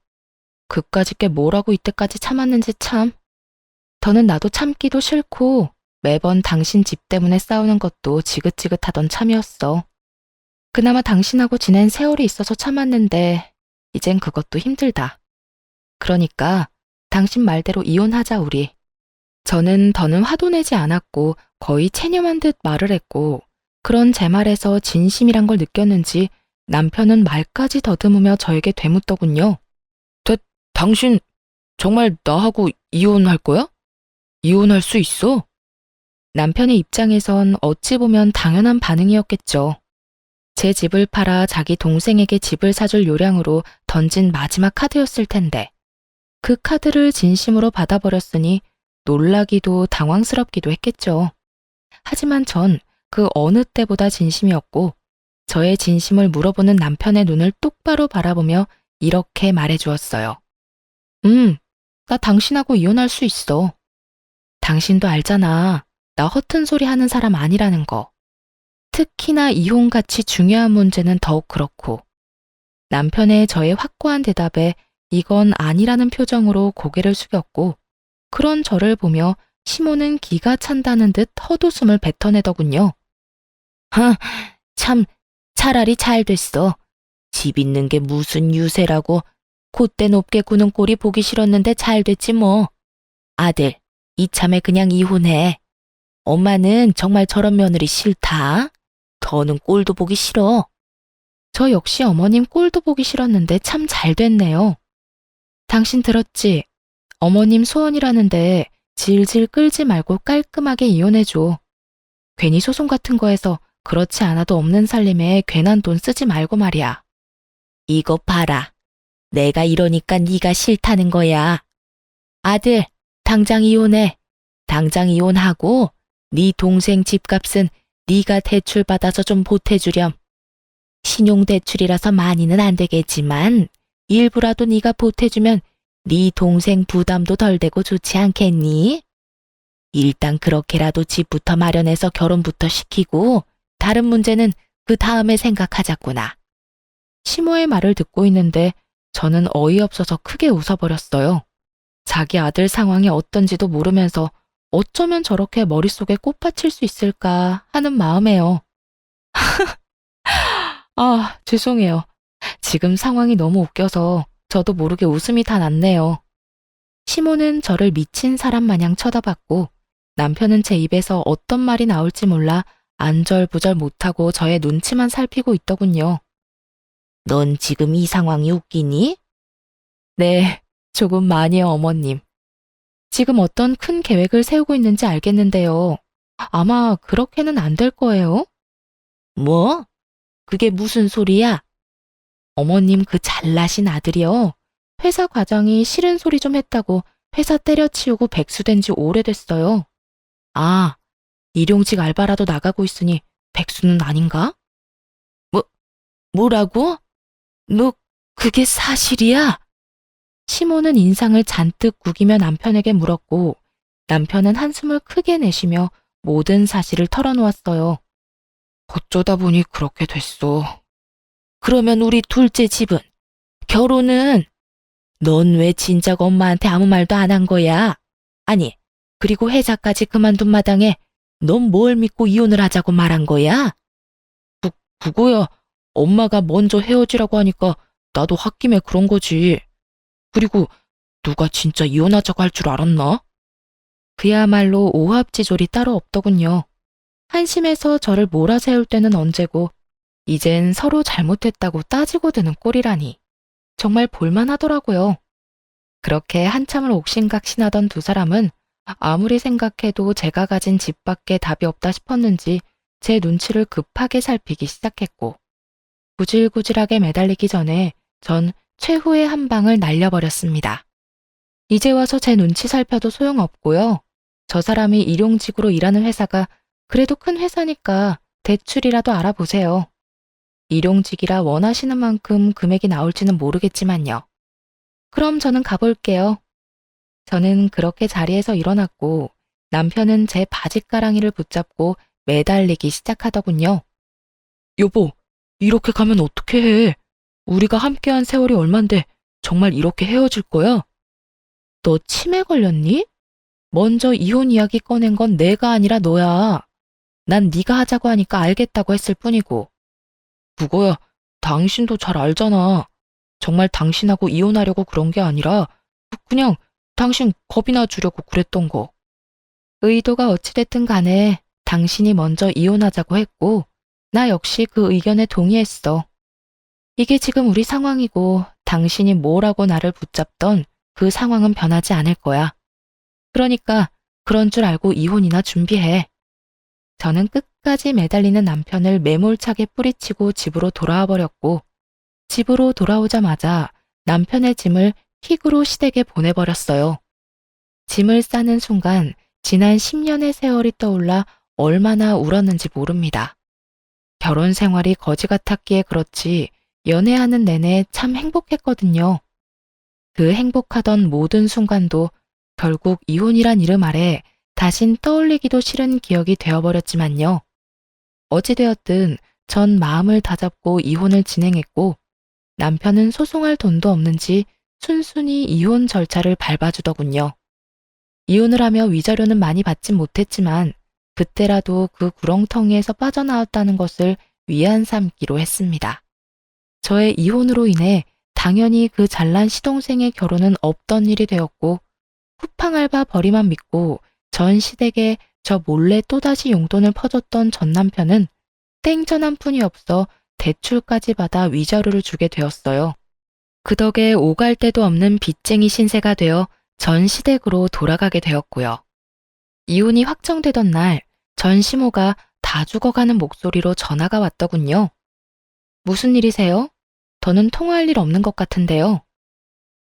그까짓 게 뭐라고 이때까지 참았는지 참. 더는 나도 참기도 싫고 매번 당신 집 때문에 싸우는 것도 지긋지긋하던 참이었어. 그나마 당신하고 지낸 세월이 있어서 참았는데 이젠 그것도 힘들다. 그러니까 당신 말대로 이혼하자 우리. 저는 더는 화도 내지 않았고 거의 체념한 듯 말을 했고 그런 제 말에서 진심이란 걸 느꼈는지 남편은 말까지 더듬으며 저에게 되묻더군요. 당신 정말 나하고 이혼할 거야? 이혼할 수 있어? 남편의 입장에선 어찌 보면 당연한 반응이었겠죠. 제 집을 팔아 자기 동생에게 집을 사줄 요량으로 던진 마지막 카드였을 텐데 그 카드를 진심으로 받아버렸으니 놀라기도 당황스럽기도 했겠죠. 하지만 전 그 어느 때보다 진심이었고 저의 진심을 물어보는 남편의 눈을 똑바로 바라보며 이렇게 말해주었어요. 나 당신하고 이혼할 수 있어. 당신도 알잖아. 나 허튼 소리 하는 사람 아니라는 거. 특히나 이혼같이 중요한 문제는 더욱 그렇고. 남편의 저의 확고한 대답에 이건 아니라는 표정으로 고개를 숙였고 그런 저를 보며 시모는 기가 찬다는 듯 헛웃음을 뱉어내더군요. 참 차라리 잘 됐어. 집 있는 게 무슨 유세라고 콧대 높게 구는 꼴이 보기 싫었는데 잘 됐지 뭐. 아들, 이참에 그냥 이혼해. 엄마는 정말 저런 며느리 싫다. 더는 꼴도 보기 싫어. 저 역시 어머님 꼴도 보기 싫었는데 참 잘 됐네요. 당신 들었지? 어머님 소원이라는데 질질 끌지 말고 깔끔하게 이혼해줘. 괜히 소송 같은 거에서 그렇지 않아도 없는 살림에 괜한 돈 쓰지 말고 말이야. 이거 봐라. 내가 이러니까 네가 싫다는 거야. 아들, 당장 이혼해. 당장 이혼하고 네 동생 집값은 네가 대출받아서 좀 보태주렴. 신용대출이라서 많이는 안 되겠지만 일부라도 네가 보태주면 네 동생 부담도 덜 되고 좋지 않겠니? 일단 그렇게라도 집부터 마련해서 결혼부터 시키고 다른 문제는 그 다음에 생각하자꾸나. 시모의 말을 듣고 있는데 저는 어이없어서 크게 웃어버렸어요. 자기 아들 상황이 어떤지도 모르면서 어쩌면 저렇게 머릿속에 꽃받칠 수 있을까 하는 마음에요. 아, 죄송해요. 지금 상황이 너무 웃겨서 저도 모르게 웃음이 다 났네요. 시모는 저를 미친 사람 마냥 쳐다봤고 남편은 제 입에서 어떤 말이 나올지 몰라 안절부절 못하고 저의 눈치만 살피고 있더군요. 넌 지금 이 상황이 웃기니? 네, 조금 많이요, 어머님. 지금 어떤 큰 계획을 세우고 있는지 알겠는데요. 아마 그렇게는 안 될 거예요. 뭐? 그게 무슨 소리야? 어머님 그 잘나신 아들이요. 회사 과장이 싫은 소리 좀 했다고 회사 때려치우고 백수된 지 오래됐어요. 아, 일용직 알바라도 나가고 있으니 백수는 아닌가? 뭐라고? 너 그게 사실이야? 시모는 인상을 잔뜩 구기며 남편에게 물었고 남편은 한숨을 크게 내쉬며 모든 사실을 털어놓았어요. 어쩌다 보니 그렇게 됐어. 그러면 우리 둘째 집은? 결혼은? 넌 왜 진작 엄마한테 아무 말도 안 한 거야? 아니, 그리고 회사까지 그만둔 마당에 넌 뭘 믿고 이혼을 하자고 말한 거야? 그거야. 엄마가 먼저 헤어지라고 하니까 나도 홧김에 그런 거지. 그리고 누가 진짜 이혼하자고 할 줄 알았나? 그야말로 오합지졸이 따로 없더군요. 한심해서 저를 몰아세울 때는 언제고 이젠 서로 잘못했다고 따지고 드는 꼴이라니. 정말 볼만하더라고요. 그렇게 한참을 옥신각신하던 두 사람은 아무리 생각해도 제가 가진 집밖에 답이 없다 싶었는지 제 눈치를 급하게 살피기 시작했고 구질구질하게 매달리기 전에 전 최후의 한 방을 날려버렸습니다. 이제 와서 제 눈치 살펴도 소용없고요. 저 사람이 일용직으로 일하는 회사가 그래도 큰 회사니까 대출이라도 알아보세요. 일용직이라 원하시는 만큼 금액이 나올지는 모르겠지만요. 그럼 저는 가볼게요. 저는 그렇게 자리에서 일어났고 남편은 제 바짓가랑이를 붙잡고 매달리기 시작하더군요. 여보, 이렇게 가면 어떻게 해? 우리가 함께한 세월이 얼만데 정말 이렇게 헤어질 거야? 너 치매 걸렸니? 먼저 이혼 이야기 꺼낸 건 내가 아니라 너야. 난 네가 하자고 하니까 알겠다고 했을 뿐이고. 그거야, 당신도 잘 알잖아. 정말 당신하고 이혼하려고 그런 게 아니라 그냥 당신 겁이나 주려고 그랬던 거. 의도가 어찌됐든 간에 당신이 먼저 이혼하자고 했고 나 역시 그 의견에 동의했어. 이게 지금 우리 상황이고 당신이 뭐라고 나를 붙잡던 그 상황은 변하지 않을 거야. 그러니까 그런 줄 알고 이혼이나 준비해. 저는 끝까지 매달리는 남편을 매몰차게 뿌리치고 집으로 돌아와 버렸고 집으로 돌아오자마자 남편의 짐을 킥으로 시댁에 보내버렸어요. 짐을 싸는 순간 지난 10년의 세월이 떠올라 얼마나 울었는지 모릅니다. 결혼 생활이 거지 같았기에 그렇지 연애하는 내내 참 행복했거든요. 그 행복하던 모든 순간도 결국 이혼이란 이름 아래 다신 떠올리기도 싫은 기억이 되어버렸지만요. 어찌되었든 전 마음을 다잡고 이혼을 진행했고 남편은 소송할 돈도 없는지 순순히 이혼 절차를 밟아주더군요. 이혼을 하며 위자료는 많이 받진 못했지만 그때라도 그 구렁텅이에서 빠져나왔다는 것을 위안 삼기로 했습니다. 저의 이혼으로 인해 당연히 그 잘난 시동생의 결혼은 없던 일이 되었고 쿠팡알바 벌이만 믿고 전 시댁에 저 몰래 또다시 용돈을 퍼줬던 전 남편은 땡전 한 푼이 없어 대출까지 받아 위자료를 주게 되었어요. 그 덕에 오갈 데도 없는 빚쟁이 신세가 되어 전 시댁으로 돌아가게 되었고요. 이혼이 확정되던 날 전 시모가 다 죽어가는 목소리로 전화가 왔더군요. 무슨 일이세요? 더는 통화할 일 없는 것 같은데요.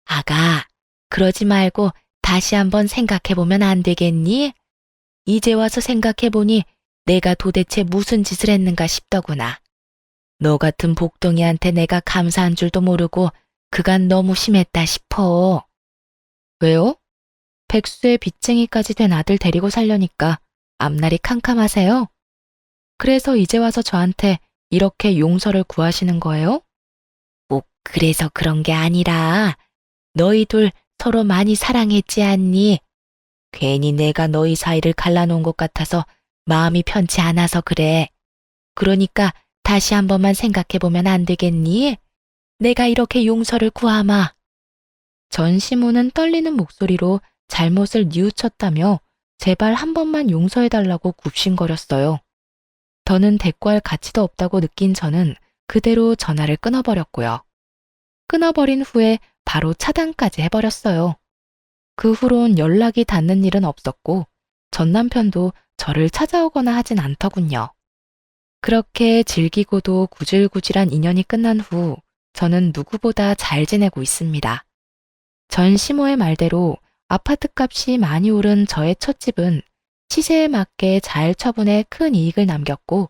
아가, 그러지 말고 다시 한번 생각해보면 안 되겠니? 이제 와서 생각해보니 내가 도대체 무슨 짓을 했는가 싶더구나. 너 같은 복덩이한테 내가 감사한 줄도 모르고 그간 너무 심했다 싶어. 왜요? 백수의 빚쟁이까지 된 아들 데리고 살려니까 앞날이 캄캄하세요? 그래서 이제 와서 저한테 이렇게 용서를 구하시는 거예요? 꼭 그래서 그런 게 아니라 너희 둘 서로 많이 사랑했지 않니? 괜히 내가 너희 사이를 갈라놓은 것 같아서 마음이 편치 않아서 그래. 그러니까 다시 한 번만 생각해보면 안 되겠니? 내가 이렇게 용서를 구하마. 전 시모는 떨리는 목소리로 잘못을 뉘우쳤다며 제발 한 번만 용서해달라고 굽신거렸어요. 더는 대꾸할 가치도 없다고 느낀 저는 그대로 전화를 끊어버렸고요. 끊어버린 후에 바로 차단까지 해버렸어요. 그 후론 연락이 닿는 일은 없었고 전 남편도 저를 찾아오거나 하진 않더군요. 그렇게 질기고도 구질구질한 인연이 끝난 후 저는 누구보다 잘 지내고 있습니다. 전 시모의 말대로 아파트 값이 많이 오른 저의 첫 집은 시세에 맞게 잘 처분해 큰 이익을 남겼고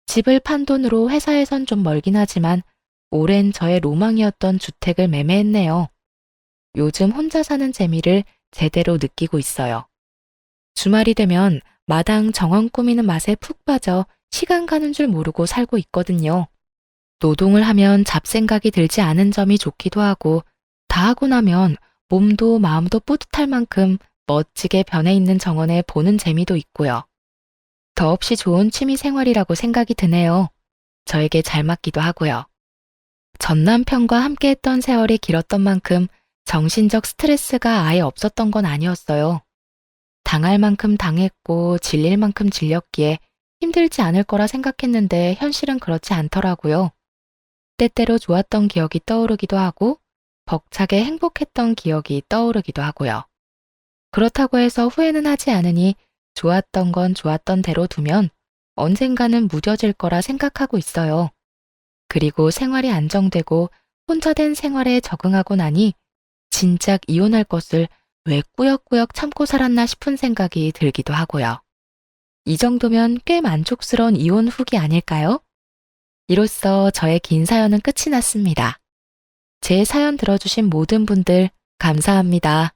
집을 판 돈으로 회사에선 좀 멀긴 하지만 오랜 저의 로망이었던 주택을 매매했네요. 요즘 혼자 사는 재미를 제대로 느끼고 있어요. 주말이 되면 마당 정원 꾸미는 맛에 푹 빠져 시간 가는 줄 모르고 살고 있거든요. 노동을 하면 잡생각이 들지 않은 점이 좋기도 하고 다 하고 나면 몸도 마음도 뿌듯할 만큼 멋지게 변해 있는 정원을 보는 재미도 있고요. 더없이 좋은 취미 생활이라고 생각이 드네요. 저에게 잘 맞기도 하고요. 전 남편과 함께 했던 세월이 길었던 만큼 정신적 스트레스가 아예 없었던 건 아니었어요. 당할 만큼 당했고 질릴 만큼 질렸기에 힘들지 않을 거라 생각했는데 현실은 그렇지 않더라고요. 때때로 좋았던 기억이 떠오르기도 하고 벅차게 행복했던 기억이 떠오르기도 하고요. 그렇다고 해서 후회는 하지 않으니 좋았던 건 좋았던 대로 두면 언젠가는 무뎌질 거라 생각하고 있어요. 그리고 생활이 안정되고 혼자 된 생활에 적응하고 나니 진작 이혼할 것을 왜 꾸역꾸역 참고 살았나 싶은 생각이 들기도 하고요. 이 정도면 꽤 만족스러운 이혼 후기 아닐까요? 이로써 저의 긴 사연은 끝이 났습니다. 제 사연 들어주신 모든 분들 감사합니다.